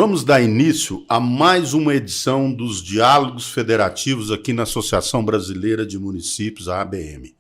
Vamos dar início a mais uma edição dos Diálogos Federativos aqui na Associação Brasileira de Municípios, a ABM.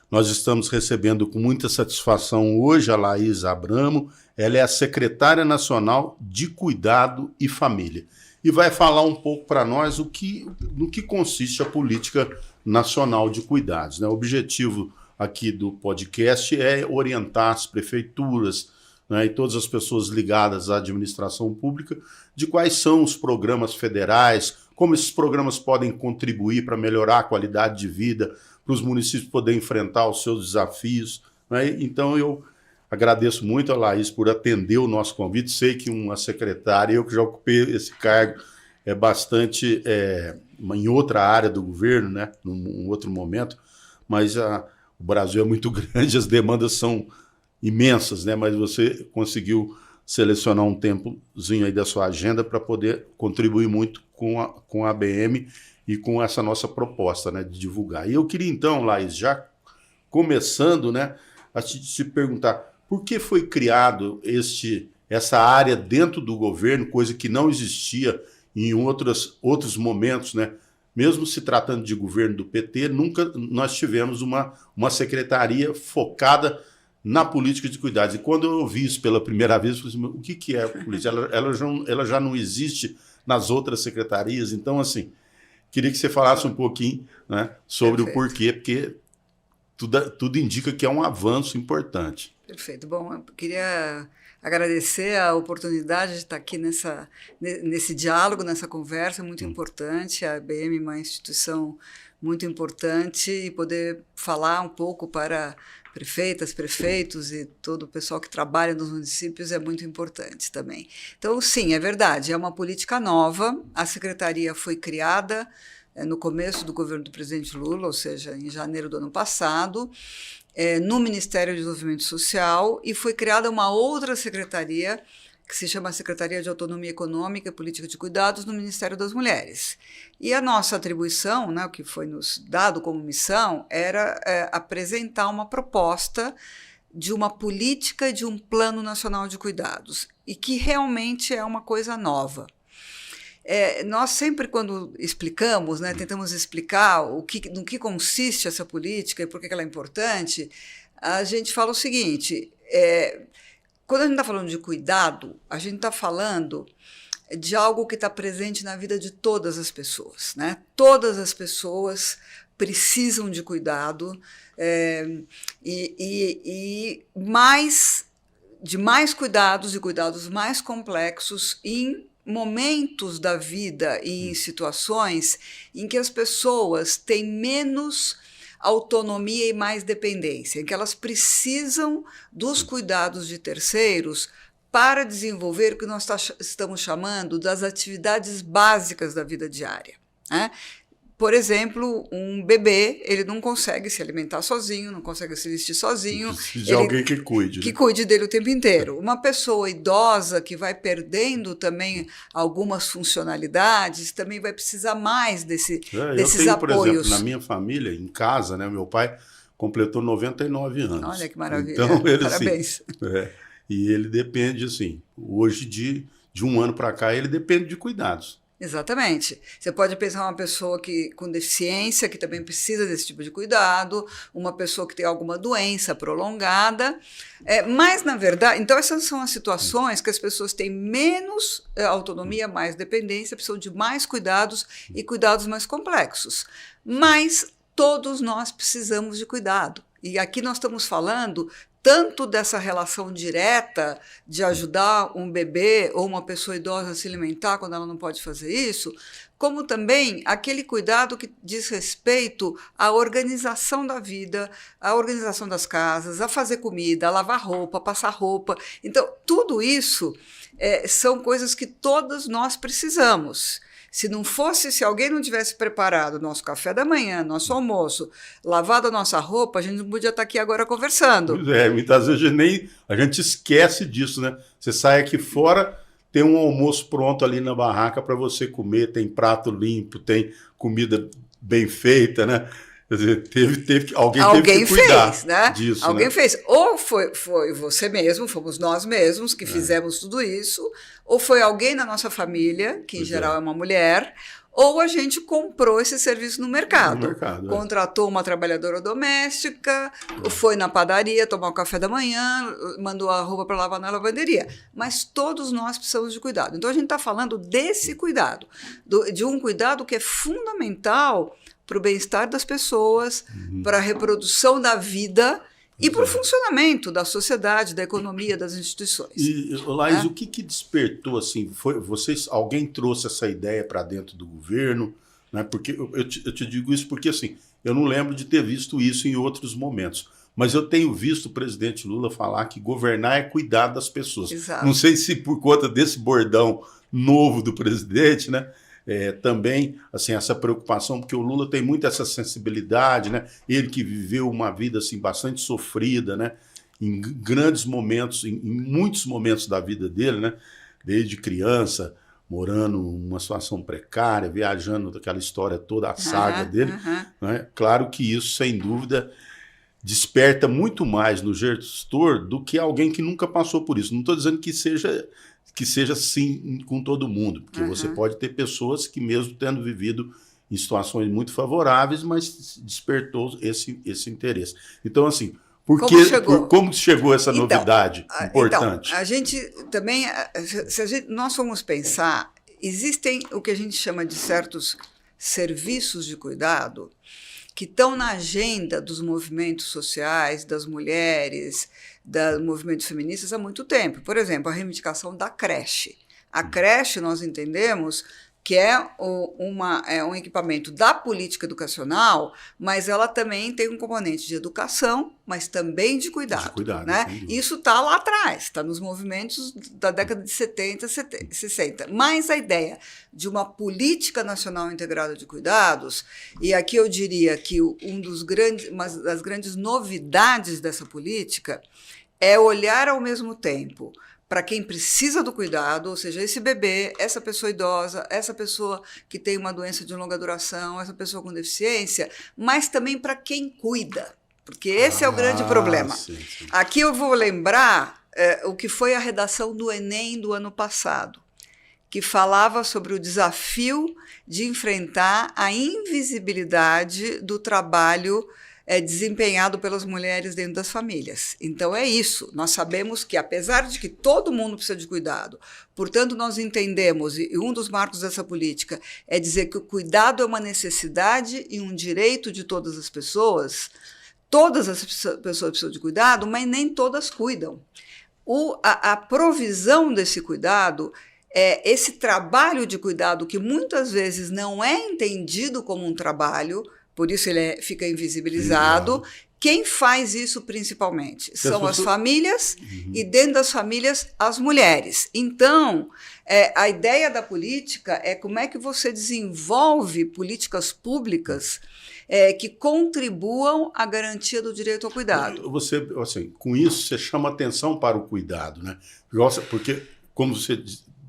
Nós estamos recebendo com muita satisfação hoje a Laís Abramo. Ela é a secretária nacional de Cuidado e Família e vai falar um pouco para nós no que consiste a política nacional de cuidados, né? O objetivo aqui do podcast é orientar as prefeituras, né, e todas as pessoas ligadas à administração pública de quais são os programas federais, como esses programas podem contribuir para melhorar a qualidade de vida, para os municípios poderem enfrentar os seus desafios, né? Então eu agradeço muito a Laís por atender o nosso convite. Sei que uma secretária, eu que já ocupei esse cargo bastante em outra área do governo, né, num outro momento, mas o Brasil é muito grande, as demandas são imensas, né? Mas você conseguiu selecionar um tempozinho aí da sua agenda para poder contribuir muito com a ABM e com essa nossa proposta, né, de divulgar. E eu queria então, Laís, já começando, né, a te perguntar por que foi criado essa área dentro do governo, coisa que não existia em outros momentos, né? Mesmo se tratando de governo do PT, nunca nós tivemos uma secretaria focada na política de cuidados. E quando eu ouvi isso pela primeira vez, eu falei assim, o que é a política? Ela já não existe nas outras secretarias. Então, assim, queria que você falasse um pouquinho, né, sobre o porquê, porque tudo indica que é um avanço importante. Perfeito. Bom, eu queria agradecer a oportunidade de estar aqui nesse diálogo, nessa conversa muito importante. A ABM é uma instituição muito importante e poder falar um pouco para prefeitas, prefeitos e todo o pessoal que trabalha nos municípios é muito importante também. Então, sim, é verdade, é uma política nova. A secretaria foi criada no começo do governo do presidente Lula, ou seja, em janeiro do ano passado, no Ministério do Desenvolvimento Social, e foi criada uma outra secretaria que se chama Secretaria de Autonomia Econômica e Política de Cuidados no Ministério das Mulheres. E a nossa atribuição, né, o que foi nos dado como missão, era apresentar uma proposta de uma política de um Plano Nacional de Cuidados, e que realmente é uma coisa nova. Nós sempre, quando explicamos, né, tentamos explicar no que consiste essa política e por que ela é importante, a gente fala o seguinte, quando a gente está falando de cuidado, a gente está falando de algo que está presente na vida de todas as pessoas, né? Todas as pessoas precisam de cuidado e de mais cuidados e cuidados mais complexos em momentos da vida e em situações em que as pessoas têm menos autonomia e mais dependência, em que elas precisam dos cuidados de terceiros para desenvolver o que nós estamos chamando das atividades básicas da vida diária, né? Por exemplo, um bebê, ele não consegue se alimentar sozinho, não consegue se vestir sozinho. Precisa de alguém que cuide. Que cuide dele o tempo inteiro. Uma pessoa idosa que vai perdendo também algumas funcionalidades, também vai precisar mais desses apoios. Por exemplo, na minha família, em casa, né, meu pai completou 99 anos. Olha que maravilha. Então, parabéns. Assim, e ele depende, assim, hoje de um ano para cá, ele depende de cuidados. Exatamente. Você pode pensar uma pessoa com deficiência, que também precisa desse tipo de cuidado, uma pessoa que tem alguma doença prolongada, mas, na verdade, então essas são as situações que as pessoas têm menos autonomia, mais dependência, precisam de mais cuidados e cuidados mais complexos. Mas todos nós precisamos de cuidado. E aqui nós estamos falando tanto dessa relação direta de ajudar um bebê ou uma pessoa idosa a se alimentar quando ela não pode fazer isso, como também aquele cuidado que diz respeito à organização da vida, à organização das casas, a fazer comida, a lavar roupa, a passar roupa. Então, tudo isso são coisas que todos nós precisamos. Se alguém não tivesse preparado o nosso café da manhã, nosso almoço, lavado a nossa roupa, a gente não podia estar aqui agora conversando. Pois muitas vezes a gente esquece disso, né? Você sai aqui fora, tem um almoço pronto ali na barraca para você comer, tem prato limpo, tem comida bem feita, né? Quer dizer, alguém teve que Alguém cuidar fez, né? disso. Alguém né? fez. Ou foi você mesmo, fomos nós mesmos que fizemos tudo isso, ou foi alguém na nossa família, que em geral é uma mulher, ou a gente comprou esse serviço no mercado. Contratou uma trabalhadora doméstica, foi na padaria tomar o café da manhã, mandou a roupa para lavar na lavanderia. Mas todos nós precisamos de cuidado. Então a gente está falando desse cuidado, de um cuidado que é fundamental para o bem-estar das pessoas, para a reprodução da vida e para o funcionamento da sociedade, da economia, das instituições. E, Laís, o que despertou, assim, alguém trouxe essa ideia para dentro do governo? Né? Porque eu te digo isso porque, assim, eu não lembro de ter visto isso em outros momentos, mas eu tenho visto o presidente Lula falar que governar é cuidar das pessoas. Exato. Não sei se por conta desse bordão novo do presidente, né? Também assim, essa preocupação, porque o Lula tem muito essa sensibilidade, né? Ele que viveu uma vida assim, bastante sofrida, né? Em grandes momentos, em muitos momentos da vida dele, né? Desde criança, morando numa situação precária, viajando daquela história toda, a saga dele. Né? Claro que isso, sem dúvida, desperta muito mais no gestor do que alguém que nunca passou por isso. Não estou dizendo que seja assim com todo mundo, porque você pode ter pessoas que, mesmo tendo vivido em situações muito favoráveis, mas despertou esse interesse. Então, assim, como chegou essa novidade importante? Então, a gente também, nós formos pensar, existem o que a gente chama de certos serviços de cuidado que estão na agenda dos movimentos sociais, das mulheres, dos movimentos feministas há muito tempo. Por exemplo, a reivindicação da creche. A creche, nós entendemos que é um equipamento da política educacional, mas ela também tem um componente de educação, mas também de cuidado. Né? Isso está lá atrás, está nos movimentos da década de 70, 60. Mas a ideia de uma política nacional integrada de cuidados, e aqui eu diria que uma das grandes novidades dessa política é olhar ao mesmo tempo para quem precisa do cuidado, ou seja, esse bebê, essa pessoa idosa, essa pessoa que tem uma doença de longa duração, essa pessoa com deficiência, mas também para quem cuida, porque esse é o grande problema. Sim. Aqui eu vou lembrar o que foi a redação do Enem do ano passado, que falava sobre o desafio de enfrentar a invisibilidade do trabalho desempenhado pelas mulheres dentro das famílias. Então é isso, nós sabemos que apesar de que todo mundo precisa de cuidado, portanto nós entendemos, e um dos marcos dessa política é dizer que o cuidado é uma necessidade e um direito de todas as pessoas precisam de cuidado, mas nem todas cuidam. A provisão desse cuidado, esse trabalho de cuidado que muitas vezes não é entendido como um trabalho, por isso ele fica invisibilizado. Quem faz isso principalmente? São as famílias e, dentro das famílias, as mulheres. Então, a ideia da política é como é que você desenvolve políticas públicas que contribuam à garantia do direito ao cuidado. Você, assim, com isso, você chama atenção para o cuidado, né? Porque, como você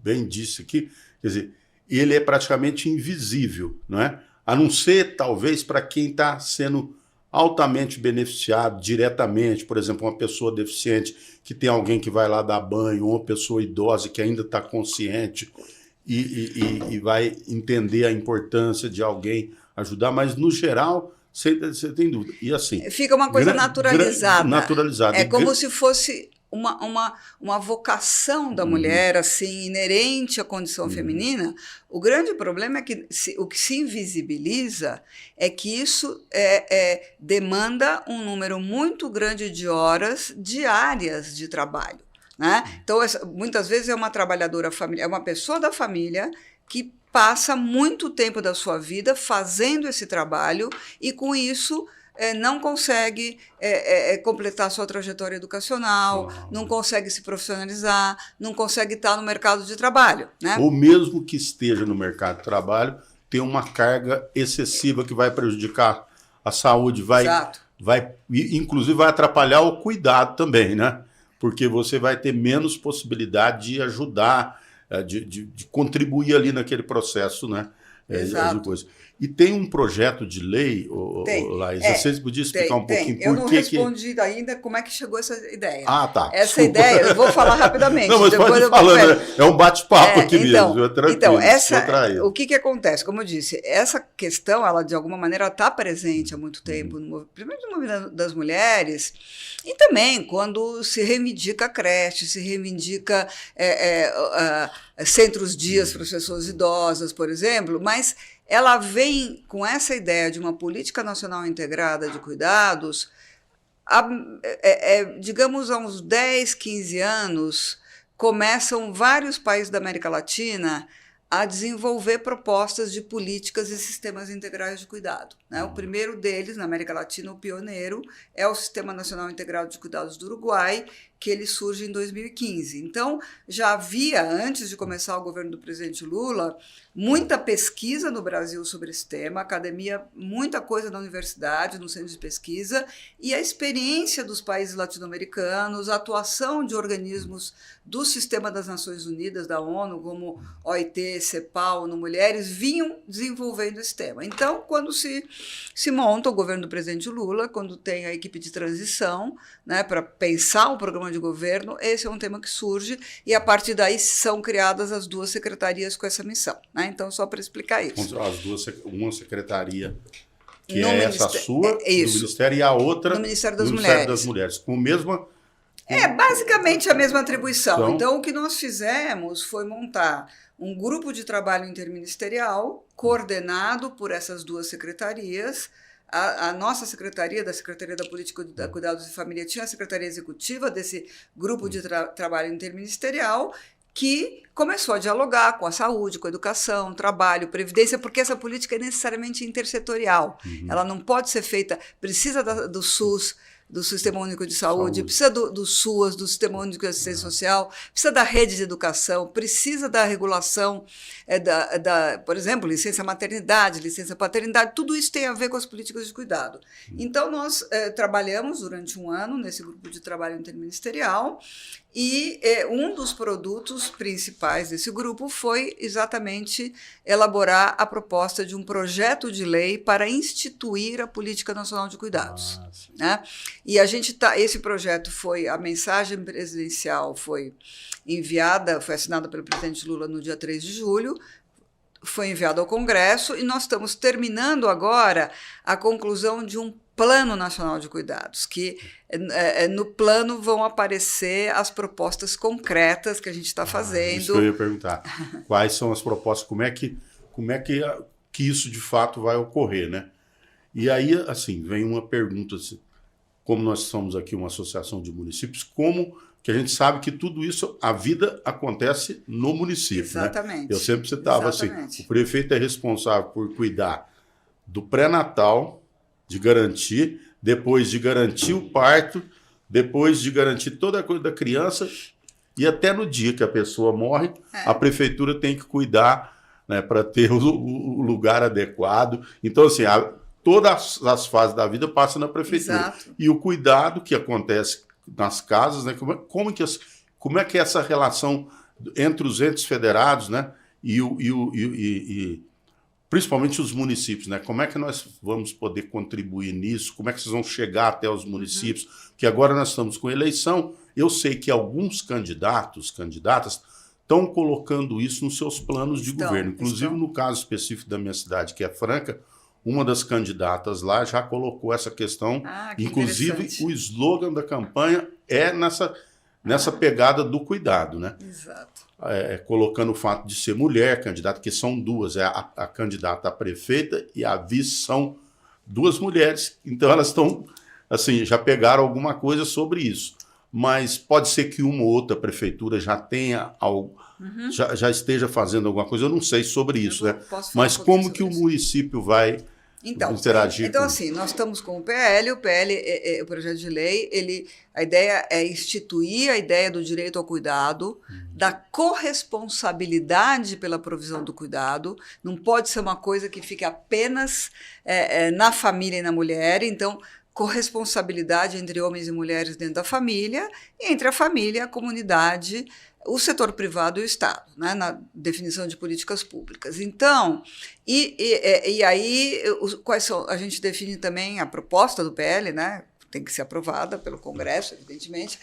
bem disse aqui, quer dizer, ele é praticamente invisível, não é? A não ser, talvez, para quem está sendo altamente beneficiado diretamente, por exemplo, uma pessoa deficiente que tem alguém que vai lá dar banho, ou uma pessoa idosa que ainda está consciente e vai entender a importância de alguém ajudar, mas, no geral, você tem dúvida. E assim, fica uma coisa naturalizada. Naturalizada. É como se fosse uma vocação da mulher, assim, inerente à condição feminina. O grande problema é que o que se invisibiliza é que isso demanda um número muito grande de horas diárias de trabalho. Né? Então, muitas vezes é uma trabalhadora familiar, é uma pessoa da família que passa muito tempo da sua vida fazendo esse trabalho e, com isso, não consegue completar sua trajetória educacional, não consegue se profissionalizar, não consegue estar no mercado de trabalho. Né? Ou mesmo que esteja no mercado de trabalho, tem uma carga excessiva que vai prejudicar a saúde, inclusive vai atrapalhar o cuidado também, né? Porque você vai ter menos possibilidade de ajudar, de contribuir ali naquele processo, né? Exato. De coisa. E tem um projeto de lei, Laís, vocês podiam explicar um pouquinho Eu não por que respondi ainda como é que chegou essa ideia. Ah, tá. Essa ideia, eu vou falar rapidamente. Não, mas pode ir falando, é um bate-papo aqui então, mesmo, tranquilo. Então, o que acontece? Como eu disse, essa questão, ela de alguma maneira está presente há muito tempo, primeiro no movimento das mulheres, e também quando se reivindica a creche, se reivindica centros-dias para as pessoas idosas, por exemplo, mas ela vem com essa ideia de uma política nacional integrada de cuidados, digamos, há uns 10, 15 anos, começam vários países da América Latina a desenvolver propostas de políticas e sistemas integrais de cuidado. Né? O primeiro deles, na América Latina, o pioneiro, é o Sistema Nacional Integrado de Cuidados do Uruguai, que ele surge em 2015. Então, já havia, antes de começar o governo do presidente Lula, muita pesquisa no Brasil sobre esse tema, academia, muita coisa na universidade, no centro de pesquisa, e a experiência dos países latino-americanos, a atuação de organismos do Sistema das Nações Unidas, da ONU, como OIT, CEPAL, ONU Mulheres, vinham desenvolvendo esse tema. Então, quando se monta o governo do presidente Lula, quando tem a equipe de transição, né, para pensar o programa de governo, esse é um tema que surge, e a partir daí são criadas as duas secretarias com essa missão. Né? Então, só para explicar isso. As duas, uma secretaria que é essa sua, do Ministério, e a outra no Ministério das Mulheres. Com a mesma... basicamente a mesma atribuição. Então, o que nós fizemos foi montar um grupo de trabalho interministerial coordenado por essas duas secretarias. A nossa secretaria, da Secretaria da Política de Cuidados e Família, tinha a secretaria executiva desse grupo de trabalho interministerial, que começou a dialogar com a saúde, com a educação, trabalho, previdência, porque essa política é necessariamente intersetorial. Ela não pode ser feita, precisa do SUS, do Sistema Único de Saúde, precisa do SUAS, do Sistema Único de Assistência Social, precisa da rede de educação, precisa da regulação, por exemplo, licença maternidade, licença paternidade, tudo isso tem a ver com as políticas de cuidado. Então, nós trabalhamos durante um ano nesse grupo de trabalho interministerial, e um dos produtos principais desse grupo foi exatamente elaborar a proposta de um projeto de lei para instituir a Política Nacional de Cuidados. Né? E esse projeto a mensagem presidencial foi enviada, foi assinada pelo presidente Lula no dia 3 de julho, foi enviado ao Congresso, e nós estamos terminando agora a conclusão de um Plano Nacional de Cuidados, que no plano vão aparecer as propostas concretas que a gente está fazendo. Isso que eu ia perguntar. Quais são as propostas? Como é que isso de fato vai ocorrer, né? E aí, assim, vem uma pergunta, assim, como nós somos aqui uma associação de municípios, como que a gente sabe que tudo isso, a vida acontece no município, exatamente, né? Eu sempre citava assim, o prefeito é responsável por cuidar do pré-natal, de garantir, depois de garantir o parto, depois de garantir toda a coisa da criança, e até no dia que a pessoa morre, a prefeitura tem que cuidar, né, para ter o lugar adequado. Então, assim, todas as fases da vida passam na prefeitura. Exato. E o cuidado que acontece nas casas, né, como é que é essa relação entre os entes federados, né, e principalmente os municípios, né? Como é que nós vamos poder contribuir nisso? Como é que vocês vão chegar até os municípios? Porque agora nós estamos com eleição. Eu sei que alguns candidatas estão colocando isso nos seus planos de governo. Inclusive, no caso específico da minha cidade, que é Franca, uma das candidatas lá já colocou essa questão. Inclusive, o slogan da campanha é nessa pegada do cuidado, né? Exato. Colocando o fato de ser mulher candidata, que são duas, a candidata a prefeita e a vice são duas mulheres, então elas estão, assim, já pegaram alguma coisa sobre isso, mas pode ser que uma ou outra prefeitura já tenha algo, já esteja fazendo alguma coisa, eu não sei sobre isso, né? Mas como que o município vai interagir? Então, assim, nós estamos com o PL, o projeto de lei, a ideia é instituir a ideia do direito ao cuidado, da corresponsabilidade pela provisão do cuidado, não pode ser uma coisa que fique apenas na família e na mulher, então corresponsabilidade entre homens e mulheres dentro da família, e entre a família, a comunidade, o setor privado e o Estado, né, na definição de políticas públicas. Então, e aí, quais são? A gente define também a proposta do PL, né, tem que ser aprovada pelo Congresso, evidentemente,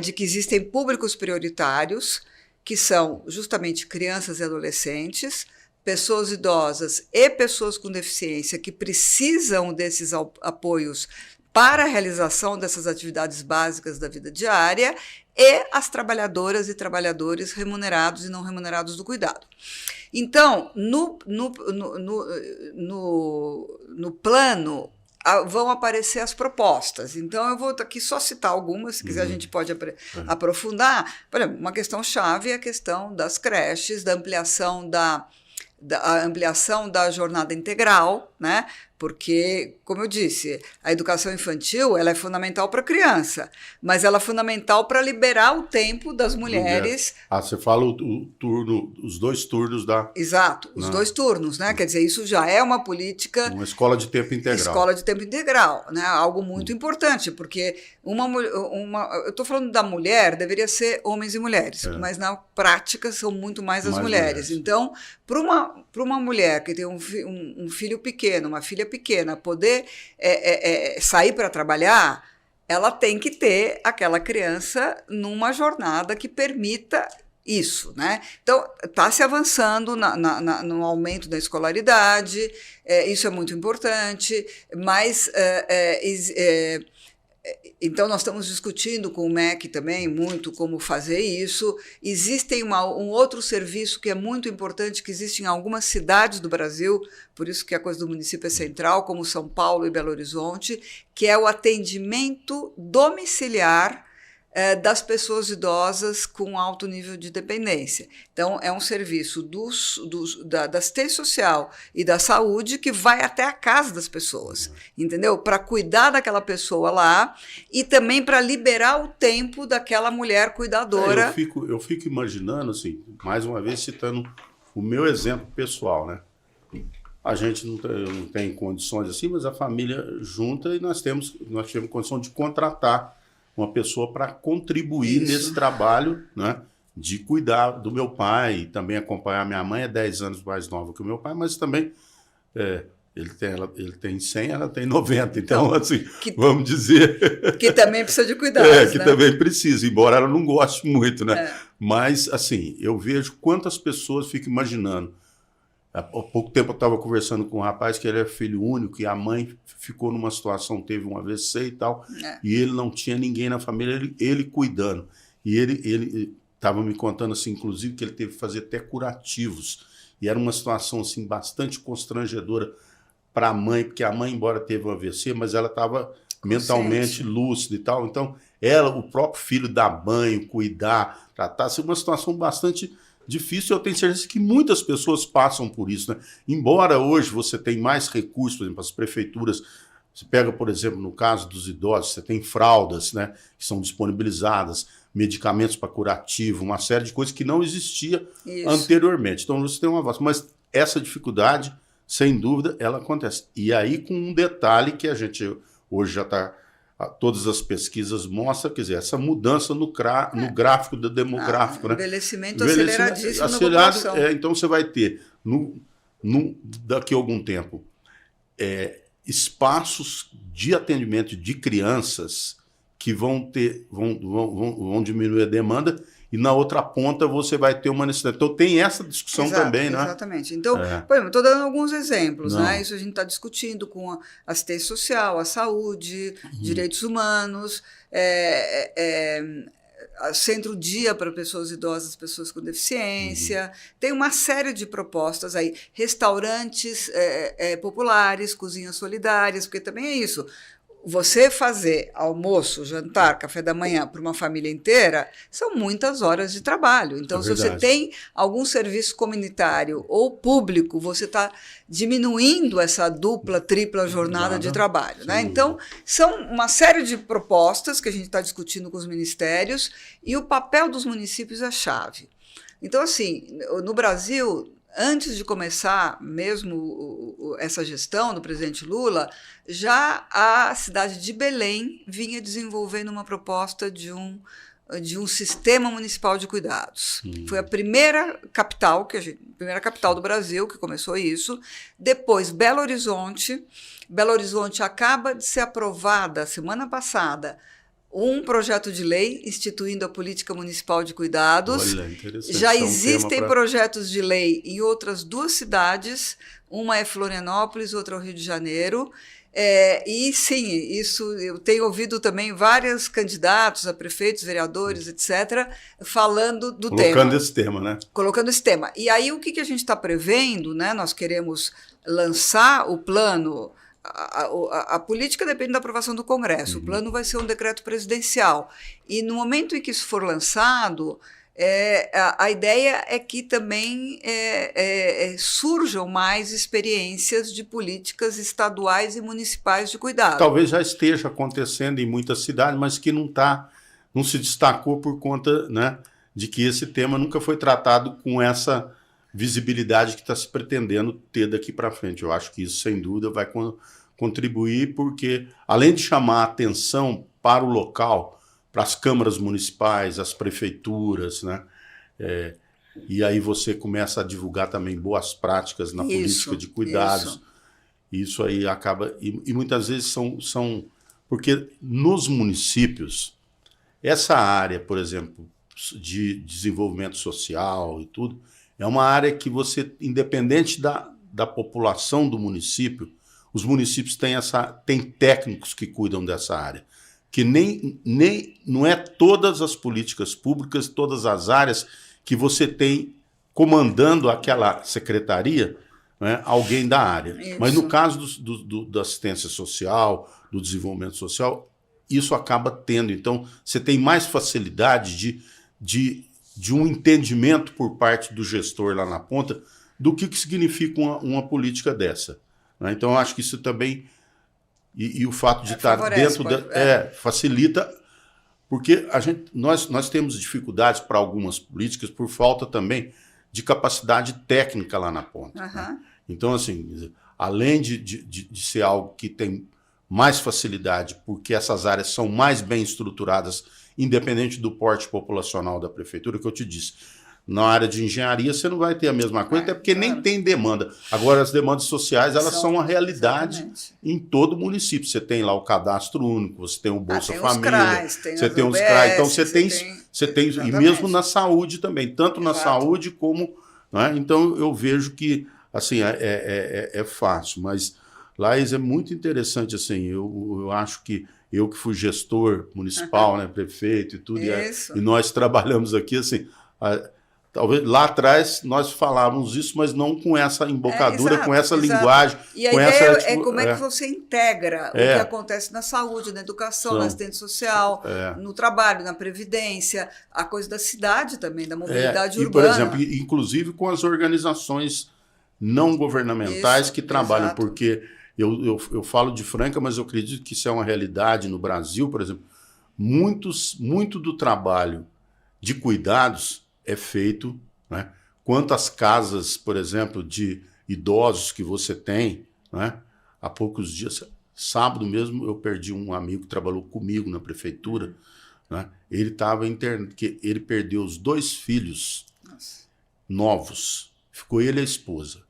de que existem públicos prioritários, que são justamente crianças e adolescentes, pessoas idosas e pessoas com deficiência que precisam desses apoios para a realização dessas atividades básicas da vida diária, e as trabalhadoras e trabalhadores remunerados e não remunerados do cuidado. Então, no plano, vão aparecer as propostas. Então, eu vou aqui só citar algumas, se quiser a gente pode aprofundar. Por exemplo, uma questão chave é a questão das creches, da ampliação da jornada integral, né? Porque, como eu disse, a educação infantil ela é fundamental para a criança, mas ela é fundamental para liberar o tempo das mulheres. Você fala o turno, os 2 turnos da... Exato, os 2 turnos, né? Quer dizer, isso já é uma política... Uma escola de tempo integral. Escola de tempo integral, né? Algo muito importante, porque eu estou falando da mulher, deveria ser homens e mulheres, mas na prática são muito mais as mulheres. Então, para uma mulher que tem um filho pequeno, uma filha pequena, poder sair para trabalhar, ela tem que ter aquela criança numa jornada que permita isso, né? Então, está se avançando no aumento da escolaridade, isso é muito importante, mas então nós estamos discutindo com o MEC também muito como fazer isso. Existe um outro serviço que é muito importante, que existe em algumas cidades do Brasil, por isso que a coisa do município é central, como São Paulo e Belo Horizonte, que é o atendimento domiciliar das pessoas idosas com alto nível de dependência. Então, é um serviço da assistência social e da saúde que vai até a casa das pessoas, entendeu? Para cuidar daquela pessoa lá e também para liberar o tempo daquela mulher cuidadora. Eu fico imaginando, assim, mais uma vez citando o meu exemplo pessoal, né? A gente não tem condições assim, mas a família junta e nós tivemos condição de contratar uma pessoa para contribuir nesse trabalho, né, de cuidar do meu pai e também acompanhar minha mãe. É 10 anos mais nova que o meu pai, mas também ele tem 100, ela tem 90, então assim, vamos dizer... Que também precisa de cuidados, que né? também precisa, embora ela não goste muito, né? Mas, assim, eu vejo quantas pessoas ficam imaginando. Há pouco tempo eu estava conversando com um rapaz que ele é filho único e a mãe ficou numa situação, teve um AVC e tal, e ele não tinha ninguém na família, ele cuidando. E ele estava me contando, assim, inclusive, que ele teve que fazer até curativos. E era uma situação assim, bastante constrangedora para a mãe, porque a mãe, embora teve um AVC, mas ela estava mentalmente lúcida e tal. Então, o próprio filho dar banho, cuidar, tratar, assim, uma situação bastante difícil. Eu tenho certeza que muitas pessoas passam por isso, né? Embora hoje você tenha mais recursos, por exemplo, as prefeituras, você pega, por exemplo, no caso dos idosos, você tem fraldas, né, que são disponibilizadas, medicamentos para curativo, uma série de coisas que não existia anteriormente. Então você tem uma avanço, mas essa dificuldade, sem dúvida, ela acontece. E aí com um detalhe que a gente hoje já está... Todas as pesquisas mostram, quer dizer, essa mudança no gráfico demográfico, né? Envelhecimento aceleradíssimo na população. Então você vai ter, daqui a algum tempo, espaços de atendimento de crianças que vão diminuir a demanda, e na outra ponta você vai ter uma necessidade. Então tem essa discussão também, né? Exatamente. Então, por exemplo, estou dando alguns exemplos, né? Isso a gente está discutindo com a assistência social, a saúde, direitos humanos, centro-dia para pessoas idosas, pessoas com deficiência. Tem uma série de propostas aí. Restaurantes populares, cozinhas solidárias, porque também é isso. Você fazer almoço, jantar, café da manhã para uma família inteira são muitas horas de trabalho. Então, se você tem algum serviço comunitário ou público, você está diminuindo essa dupla, tripla jornada de trabalho, né? Então, são uma série de propostas que a gente está discutindo com os ministérios, e o papel dos municípios é chave. Então, assim, no Brasil, antes de começar mesmo essa gestão do presidente Lula, já a cidade de Belém vinha desenvolvendo uma proposta de um sistema municipal de cuidados. Foi a primeira capital, primeira capital do Brasil que começou isso. Depois, Belo Horizonte. Belo Horizonte acaba de ser aprovada, semana passada, um projeto de lei instituindo a política municipal de cuidados. Olha, interessante. Já existem projetos de lei em outras 2 cidades, uma é Florianópolis, outra é o Rio de Janeiro. E sim, isso eu tenho ouvido também vários candidatos a prefeitos, vereadores, etc., falando do tema. Colocando esse tema, né? Colocando esse tema. E aí o que a gente está prevendo, né? Nós queremos lançar o plano. A política depende da aprovação do Congresso. O plano vai ser um decreto presidencial. E no momento em que isso for lançado, a ideia é que também surjam mais experiências de políticas estaduais e municipais de cuidado. Talvez já esteja acontecendo em muitas cidades, mas que não se destacou por conta, né, de que esse tema nunca foi tratado com essa visibilidade que está se pretendendo ter daqui para frente. Eu acho que isso, sem dúvida, vai contribuir, porque, além de chamar a atenção para o local, para as câmaras municipais, as prefeituras, né? E aí você começa a divulgar também boas práticas na política de cuidados. Isso aí acaba... E muitas vezes são... Porque nos municípios, essa área, por exemplo, de desenvolvimento social e tudo, é uma área que você, independente da população do município, os municípios têm técnicos que cuidam dessa área. Que não é todas as políticas públicas, todas as áreas que você tem comandando aquela secretaria, né, alguém da área. Isso. Mas no caso da assistência social, do desenvolvimento social, isso acaba tendo. Então, você tem mais facilidade de um entendimento por parte do gestor lá na ponta do que significa uma política dessa. Né? Então, eu acho que isso também... E o fato de estar dentro facilita, porque nós temos dificuldades para algumas políticas por falta também de capacidade técnica lá na ponta. Né? Então, assim, além de ser algo que tem mais facilidade, porque essas áreas são mais bem estruturadas, independente do porte populacional da prefeitura, que eu te disse. Na área de engenharia você não vai ter a mesma coisa, até porque nem tem demanda. Agora, as demandas sociais, elas são uma realidade em todo o município. Você tem lá o cadastro único, você tem o Bolsa Família, você tem os CRAs, então você tem e mesmo na saúde também, tanto na saúde como... Né? Então, eu vejo que assim, é fácil, mas, Laís, é muito interessante, assim, eu acho que eu que fui gestor municipal, né, prefeito e tudo, e nós trabalhamos aqui, assim... Talvez lá atrás nós falávamos isso, mas não com essa embocadura, com essa linguagem. E a ideia é como é que você integra o que acontece na saúde, na educação, na assistência social, no trabalho, na previdência, a coisa da cidade também, da mobilidade urbana. Por exemplo, inclusive com as organizações não governamentais que trabalham, porque eu falo de Franca, mas eu acredito que isso é uma realidade no Brasil, por exemplo. Muito do trabalho de cuidados é feito, né? Quantas casas, por exemplo, de idosos que você tem, né? Há poucos dias, sábado mesmo, eu perdi um amigo que trabalhou comigo na prefeitura, né? Ele estava internado, que ele perdeu os 2 filhos novos, ficou ele e a esposa.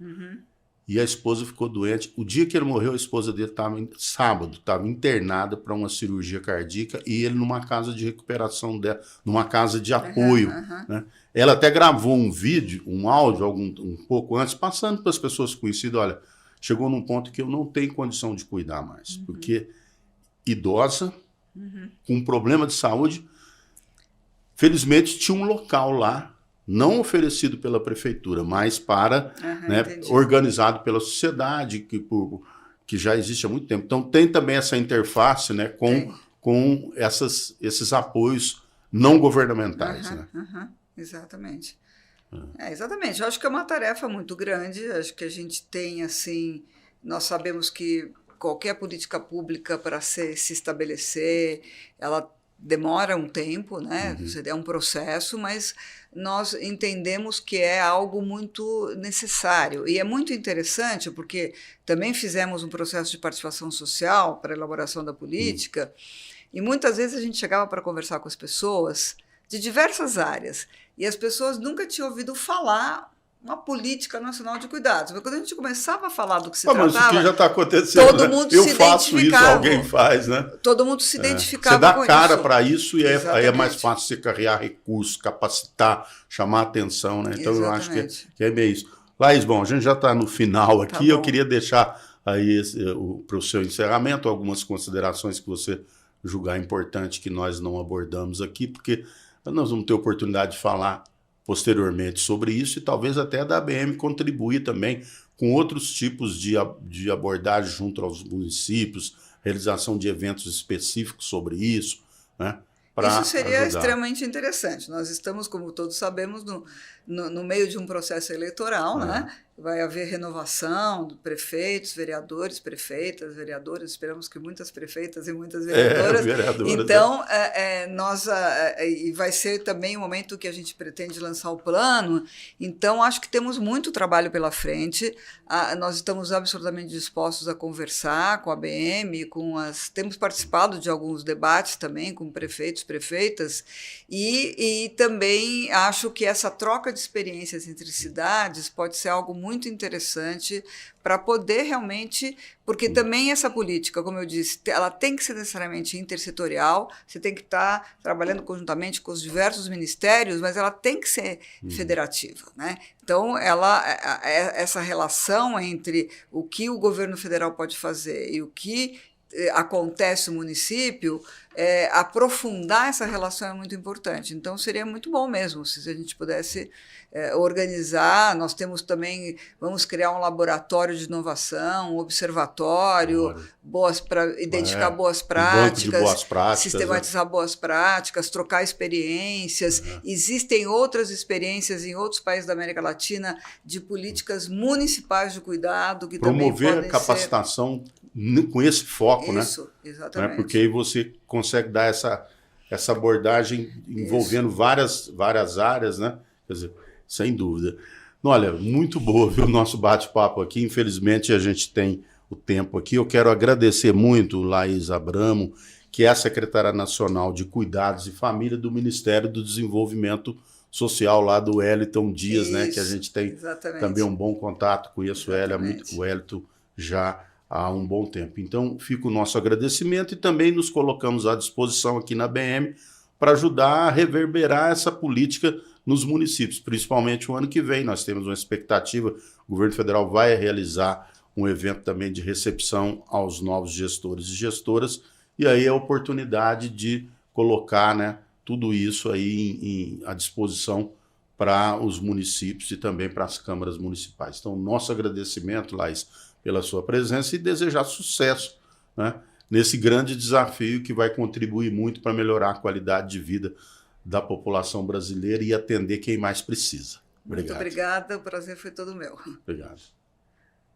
E a esposa ficou doente. O dia que ele morreu, a esposa dele estava internada para uma cirurgia cardíaca e ele numa casa de recuperação dela, numa casa de apoio. Né? Ela até gravou um vídeo, um áudio, um pouco antes, passando para as pessoas conhecidas, olha, chegou num ponto que eu não tenho condição de cuidar mais, porque idosa, com um problema de saúde, felizmente tinha um local lá, não oferecido pela prefeitura, mas para, organizado pela sociedade, que já existe há muito tempo. Então, tem também essa interface, né, com esses apoios não governamentais. Né? Exatamente. Exatamente. Eu acho que é uma tarefa muito grande. Acho que a gente tem, assim, nós sabemos que qualquer política pública, para se estabelecer, ela demora um tempo, né? É um processo, mas nós entendemos que é algo muito necessário. E é muito interessante, porque também fizemos um processo de participação social para a elaboração da política, e muitas vezes a gente chegava para conversar com as pessoas de diversas áreas, e as pessoas nunca tinham ouvido falar uma política nacional de cuidados. Mas quando a gente começava a falar do que se mas isso tratava, aqui já está acontecendo. todo né? mundo Eu se faço isso, identificava. alguém faz, né? Todo mundo se identificava Você dá com cara isso. para isso e aí é Exatamente. mais fácil você carregar recursos, capacitar, chamar atenção, né? Então eu acho que é bem isso. Laís, bom, a gente já está no final aqui, eu queria deixar aí para o seu encerramento algumas considerações que você julgar importante que nós não abordamos aqui, porque nós vamos ter oportunidade de falar posteriormente sobre isso e talvez até da ABM contribuir também com outros tipos de abordagem junto aos municípios, realização de eventos específicos sobre isso, né? Isso seria extremamente interessante. Nós estamos, como todos sabemos, no meio de um processo eleitoral, né? Vai haver renovação de prefeitos, vereadores, prefeitas, vereadores. Esperamos que muitas prefeitas e muitas vereadoras. Então, e vai ser também o momento que a gente pretende lançar o plano. Então, acho que temos muito trabalho pela frente. Nós estamos absolutamente dispostos a conversar com a ABM, temos participado de alguns debates também com prefeitos, prefeitas, e também acho que essa troca de experiências entre cidades pode ser algo muito interessante para poder realmente, porque também essa política, como eu disse, ela tem que ser necessariamente intersetorial, você tem que estar trabalhando conjuntamente com os diversos ministérios, mas ela tem que ser federativa, né? Então, essa relação entre o que o governo federal pode fazer e o que acontece no município, aprofundar essa relação é muito importante. Então, seria muito bom mesmo se a gente pudesse organizar. Nós temos também, vamos criar um laboratório de inovação, um observatório, para identificar boas práticas, boas práticas, sistematizar boas práticas, trocar experiências. Existem outras experiências em outros países da América Latina de políticas municipais de cuidado que também podem promover a capacitação com esse foco, isso, né? Exatamente. Porque aí você consegue dar essa abordagem envolvendo várias áreas, né? Quer dizer, sem dúvida. Olha, muito boa, viu, o nosso bate-papo aqui. Infelizmente, a gente tem o tempo aqui. Eu quero agradecer muito Laís Abramo, que é a secretária nacional de Cuidados e Família do Ministério do Desenvolvimento Social, lá do Wellington Dias, né? Que a gente tem também um bom contato. Conheço o Wellington já há um bom tempo. Então, fica o nosso agradecimento e também nos colocamos à disposição aqui na ABM para ajudar a reverberar essa política nos municípios, principalmente o ano que vem. Nós temos uma expectativa, o governo federal vai realizar um evento também de recepção aos novos gestores e gestoras, e aí é a oportunidade de colocar, né, tudo isso aí à disposição para os municípios e também para as câmaras municipais. Então, nosso agradecimento, Laís, pela sua presença e desejar sucesso, né, nesse grande desafio que vai contribuir muito para melhorar a qualidade de vida da população brasileira e atender quem mais precisa. Obrigado. Muito obrigada, o prazer foi todo meu. Obrigado.